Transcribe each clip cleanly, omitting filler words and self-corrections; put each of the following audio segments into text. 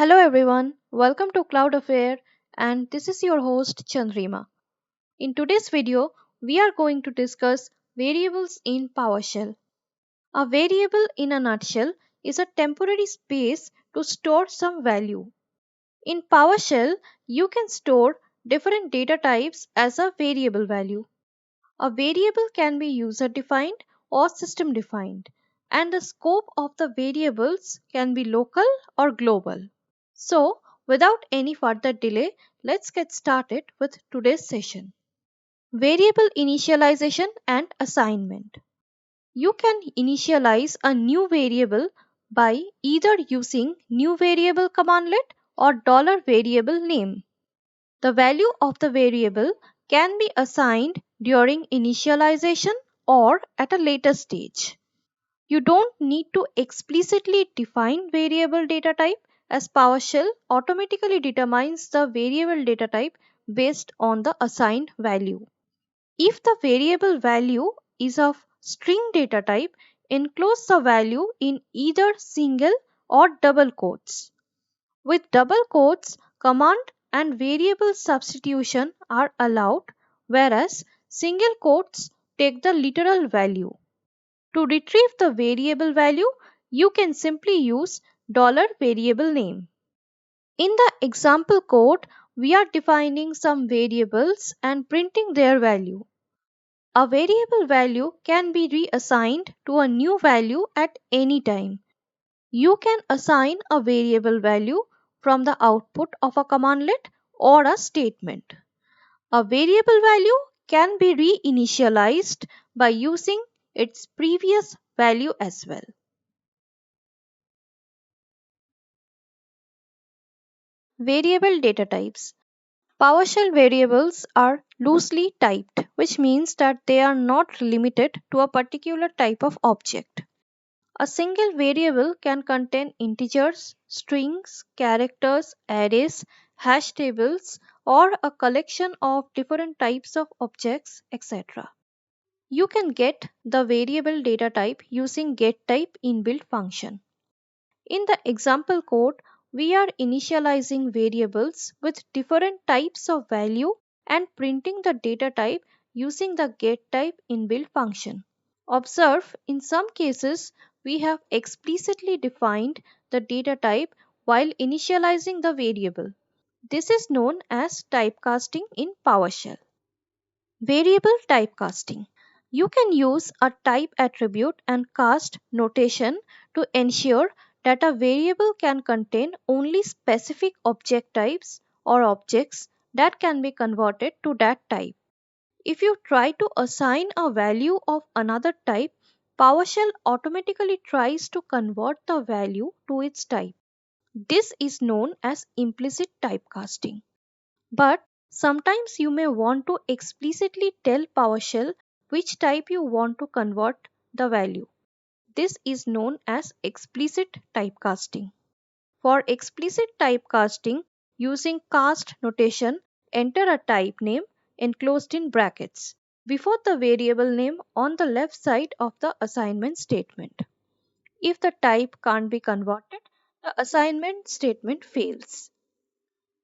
Hello everyone, welcome to Cloud Affair and this is your host Chandrima. In today's video, we are going to discuss variables in PowerShell. A variable in a nutshell is a temporary space to store some value. In PowerShell, you can store different data types as a variable value. A variable can be user defined or system defined, and the scope of the variables can be local or global. So, without any further delay, let's get started with today's session. Variable initialization and assignment. You can initialize a new variable by either using new variable commandlet or $variable name. The value of the variable can be assigned during initialization or at a later stage. You don't need to explicitly define variable data type, as PowerShell automatically determines the variable data type based on the assigned value. If the variable value is of string data type, enclose the value in either single or double quotes. With double quotes, command and variable substitution are allowed, whereas single quotes take the literal value. To retrieve the variable value, you can simply use $variable name. In the example code, we are defining some variables and printing their value. A variable value can be reassigned to a new value at any time. You can assign a variable value from the output of a commandlet or a statement. A variable value can be reinitialized by using its previous value as well. Variable data types. PowerShell variables are loosely typed, which means that they are not limited to a particular type of object. A single variable can contain integers, strings, characters, arrays, hash tables, or a collection of different types of objects, etc. You can get the variable data type using getType inbuilt function. In the example code, we are initializing variables with different types of value and printing the data type using the getType inbuilt function. Observe, in some cases, we have explicitly defined the data type while initializing the variable. This is known as typecasting in PowerShell. Variable typecasting. You can use a type attribute and cast notation to ensure that a variable can contain only specific object types or objects that can be converted to that type. If you try to assign a value of another type, PowerShell automatically tries to convert the value to its type. This is known as implicit typecasting. But sometimes you may want to explicitly tell PowerShell which type you want to convert the value. This is known as explicit typecasting. For explicit typecasting, using cast notation, enter a type name enclosed in brackets before the variable name on the left side of the assignment statement. If the type can't be converted, the assignment statement fails.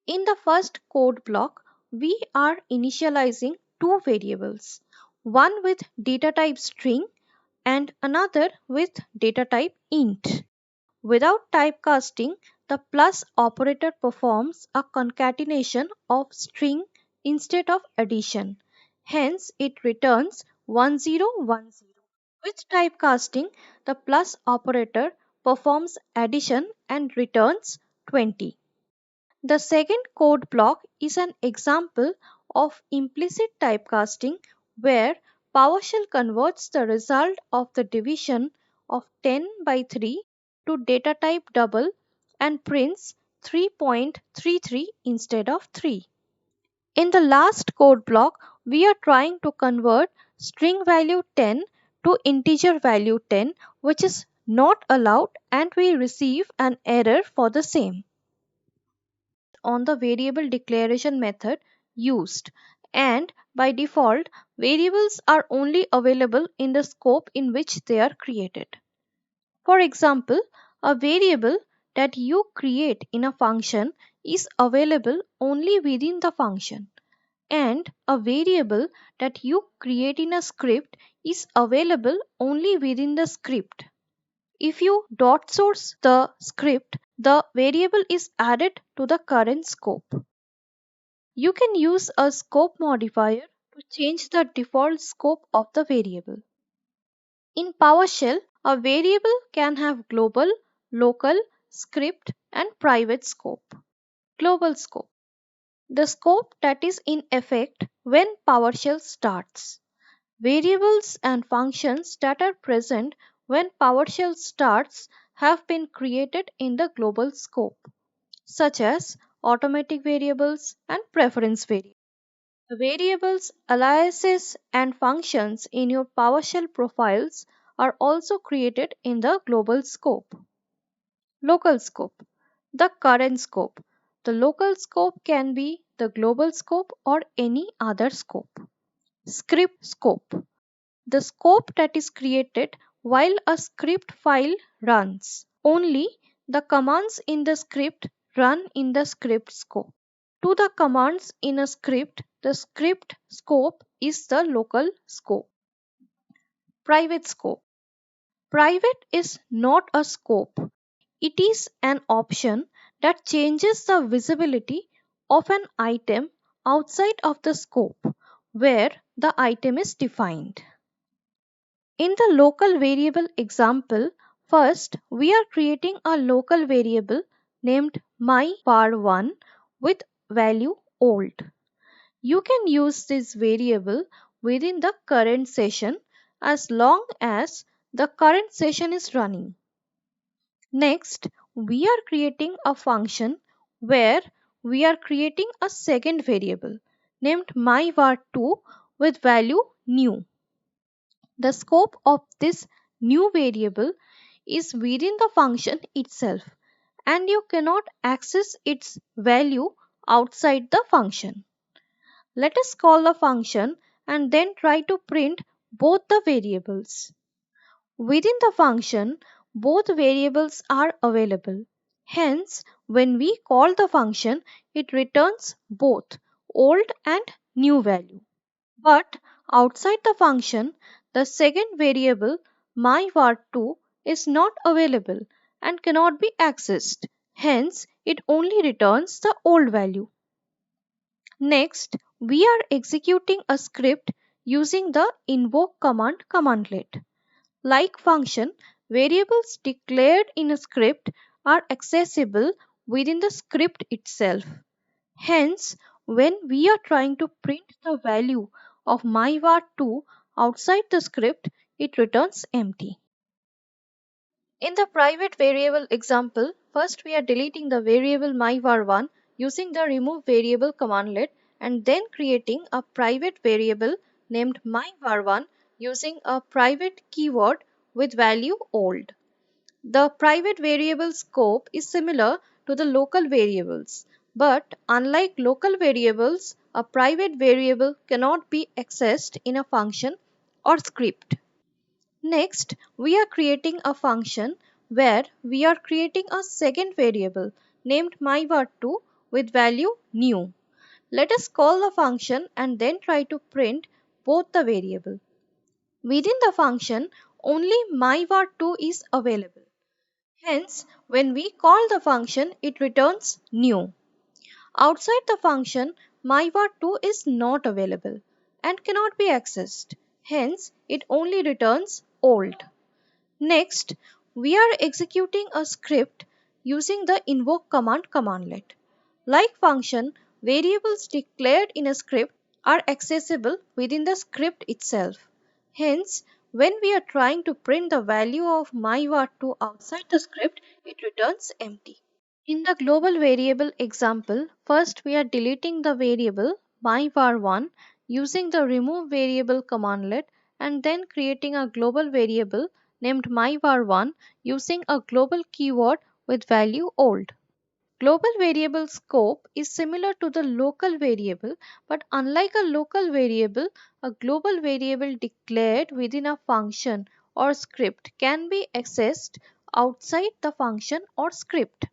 In the first code block, we are initializing two variables, one with data type string and another with data type int. Without typecasting, the plus operator performs a concatenation of string instead of addition. Hence, it returns 1010. With typecasting, the plus operator performs addition and returns 20. The second code block is an example of implicit typecasting where PowerShell converts the result of the division of 10 by 3 to data type double and prints 3.33 instead of 3. In the last code block, we are trying to convert string value 10 to integer value 10, which is not allowed, and we receive an error for the same. On the variable declaration method used, and by default variables are only available in the scope in which they are created. For example, a variable that you create in a function is available only within the function, and a variable that you create in a script is available only within the script. If you dot source the script, the variable is added to the current scope. You can use a scope modifier to change the default scope of the variable. In PowerShell, a variable can have global, local, script, and private scope. Global scope: the scope that is in effect when PowerShell starts. Variables and functions that are present when PowerShell starts have been created in the global scope, such as automatic variables and preference variables. The variables, aliases, and functions in your PowerShell profiles are also created in the global scope. Local scope: the current scope. The local scope can be the global scope or any other scope. Script scope: the scope that is created while a script file runs. Only the commands in the script run in the script scope. To the commands in a script, the script scope is the local scope. Private scope: private is not a scope. It is an option that changes the visibility of an item outside of the scope where the item is defined. In the local variable example, first we are creating a local variable named myvar1 with value old. You can use this variable within the current session as long as the current session is running. Next, we are creating a function where we are creating a second variable named myvar2 with value new. The scope of this new variable is within the function itself, and you cannot access its value outside the function. Let us call the function and then try to print both the variables. Within the function, both variables are available. Hence, when we call the function, it returns both old and new value. But outside the function, the second variable myvar2 is not available and cannot be accessed. Hence, it only returns the old value. Next, we are executing a script using the invoke command commandlet. Like function, variables declared in a script are accessible within the script itself. Hence, when we are trying to print the value of myvar2 outside the script, it returns empty. In the private variable example, first we are deleting the variable myvar1 using the remove variable commandlet and then creating a private variable named myvar1 using a private keyword with value old. The private variable scope is similar to the local variables, but unlike local variables, a private variable cannot be accessed in a function or script. Next, we are creating a function where we are creating a second variable named myvar2 with value new. Let us call the function and then try to print both the variable. Within the function, only myvar2 is available. Hence, when we call the function, it returns new. Outside the function, myvar2 is not available and cannot be accessed. Hence, it only returns old. Next, we are executing a script using the invoke command commandlet. Like function, variables declared in a script are accessible within the script itself. Hence, when we are trying to print the value of myvar2 outside the script, it returns empty. In the global variable example, first we are deleting the variable myvar1 using the remove variable commandlet and then creating a global variable named myvar1 using a global keyword with value old. Global variable scope is similar to the local variable, but unlike a local variable, a global variable declared within a function or script can be accessed outside the function or script.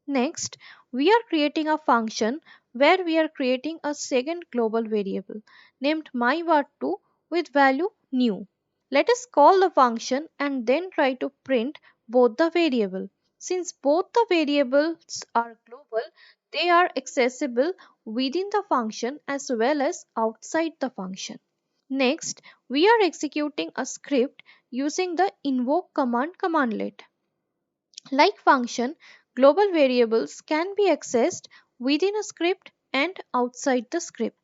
Next, we are creating a function where we are creating a second global variable named myvar2 with value new. Let us call the function and then try to print both the variable. Since both the variables are global, they are accessible within the function as well as outside the function. Next, we are executing a script using the invoke commandlet. Like function, global variables can be accessed within a script and outside the script.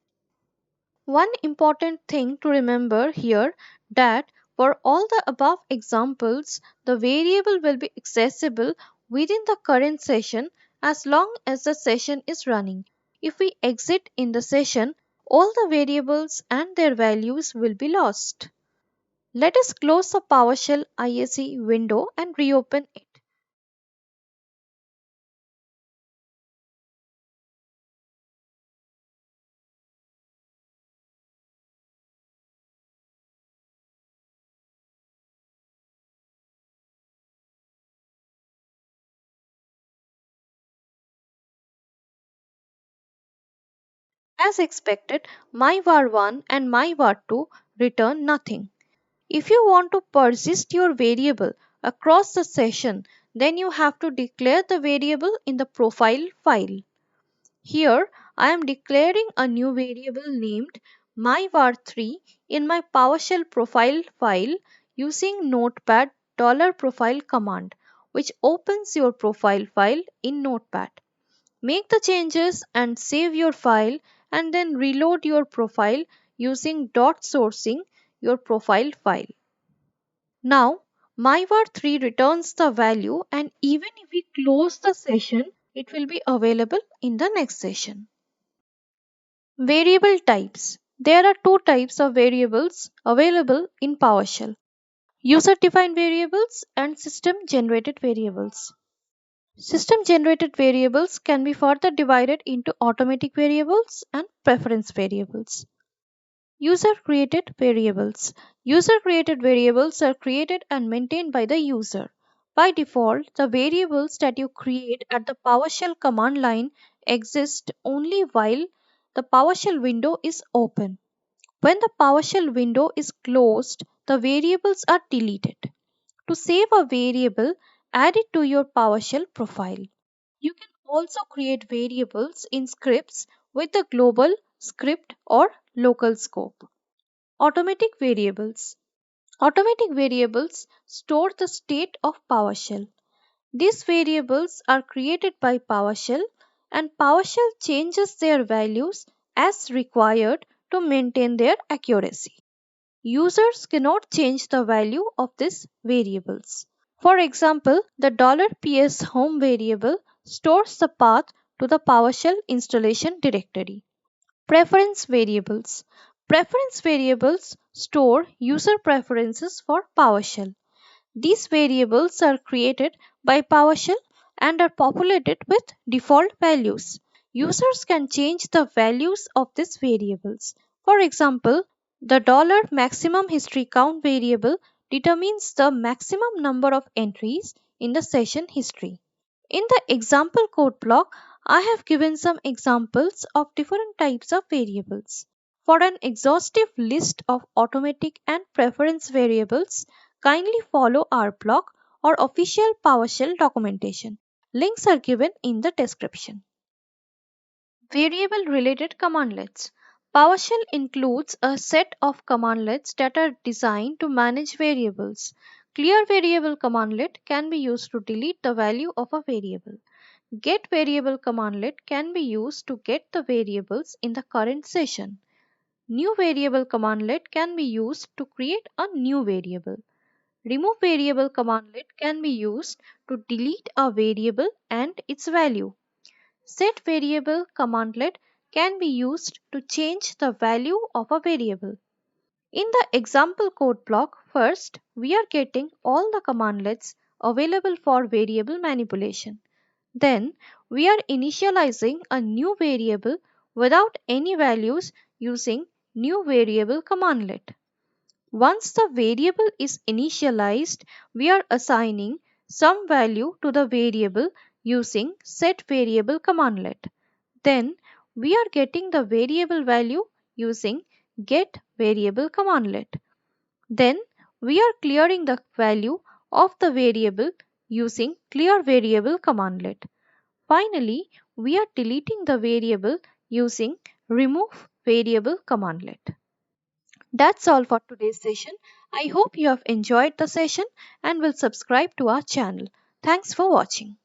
One important thing to remember here that for all the above examples, the variable will be accessible within the current session as long as the session is running. If we exit in the session, all the variables and their values will be lost. Let us close the PowerShell ISE window and reopen it. As expected, myvar1 and myvar2 return nothing. If you want to persist your variable across the session, then you have to declare the variable in the profile file. Here, I am declaring a new variable named myvar3 in my PowerShell profile file using notepad $profile command, which opens your profile file in Notepad. Make the changes and save your file and then reload your profile using dot sourcing your profile file. Now, myvar3 returns the value and even if we close the session, it will be available in the next session. Variable types. There are two types of variables available in PowerShell: user defined variables and system generated variables. System generated variables can be further divided into automatic variables and preference variables. User created variables. User created variables are created and maintained by the user. By default, the variables that you create at the PowerShell command line exist only while the PowerShell window is open. When the PowerShell window is closed, the variables are deleted. To save a variable, add it to your PowerShell profile. You can also create variables in scripts with the global, script, or local scope. Automatic variables. Automatic variables store the state of PowerShell. These variables are created by PowerShell and PowerShell changes their values as required to maintain their accuracy. Users cannot change the value of these variables. For example, the $ps home variable stores the path to the PowerShell installation directory. Preference variables. Preference variables store user preferences for PowerShell. These variables are created by PowerShell and are populated with default values. Users can change the values of these variables. For example, the $maximum history count variable determines the maximum number of entries in the session history. In the example code block, I have given some examples of different types of variables. For an exhaustive list of automatic and preference variables, kindly follow our blog or official PowerShell documentation. Links are given in the description. Variable related commandlets. PowerShell includes a set of commandlets that are designed to manage variables. Clear variable commandlet can be used to delete the value of a variable. Get variable commandlet can be used to get the variables in the current session. New variable commandlet can be used to create a new variable. Remove variable commandlet can be used to delete a variable and its value. Set variable commandlet can be used to change the value of a variable. In the example code block, first we are getting all the commandlets available for variable manipulation. Then we are initializing a new variable without any values using new variable commandlet. Once the variable is initialized, we are assigning some value to the variable using set variable commandlet. Then we are getting the variable value using get variable commandlet. Then we are clearing the value of the variable using clear variable commandlet. Finally, we are deleting the variable using remove variable commandlet. That's all for today's session. I hope you have enjoyed the session and will subscribe to our channel. Thanks for watching.